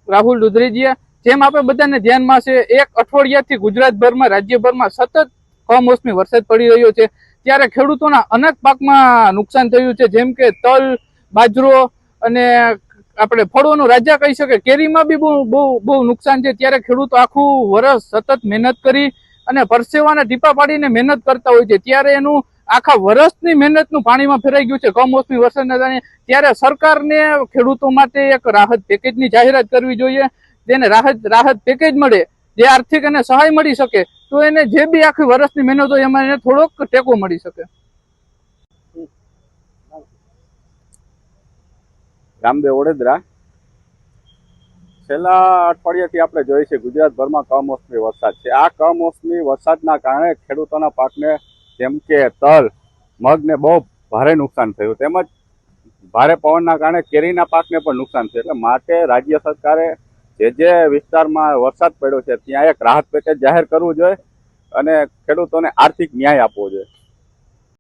રાહુલ દુધરેજીયા, જેમ આપણે બધાને ધ્યાનમાં છે, એક અઠવાડિયાથી ગુજરાતભરમાં રાજ્યભરમાં સતત કમોસમી વરસાદ પડી રહ્યો છે, ત્યારે ખેડૂતોના અનેક પાકમાં નુકસાન થયું છે, જેમ કે તલ, બાજરો અને આપણે ફળોનું રાજા કહી શકે, કેરીમાં બી બહુ નુકસાન છે. ત્યારે ખેડૂતો આખું વર્ષ સતત મહેનત કરી અને પરસેવાના ટીપા પાડીને મહેનત કરતા હોય છે, ત્યારે એનું આખા વર્ષની મહેનતનું પાણીમાં ફેરાઈ ગયું છે કમોસમી વરસાદના કારણે. ત્યારે સરકારને ખેડૂતો માટે એક રાહત પેકેજની જાહેરાત કરવી જોઈએ. જેને રાહત પેકેજ મળે, જે આર્થિક અને સહાય મળી શકે, તો એને જે બી આખી વર્ષની મહેનત હોય એમાં એને થોડોક ટેકો મળી શકે. રામદેવ ઓડેદરા. છેલ્લા અઠવાડિયાથી આપણે જોઈએ છે ગુજરાતભરમાં કમોસમી વરસાદ છે. આ કમોસમી વરસાદના કારણે ખેડૂતોના પાકને જેમ કે તલ, મગને બહુ ભારે નુકસાન થયું, તેમજ ભારે પવનના કારણે કેરીના પાકને પણ નુકસાન થયું. એટલે માટે રાજ્ય સરકારે જે વિસ્તારમાં વરસાદ પડ્યો છે ત્યાં એક રાહત પેકેજ જાહેર કરવું જોઈએ અને ખેડૂતોને આર્થિક ન્યાય આપવો જોઈએ.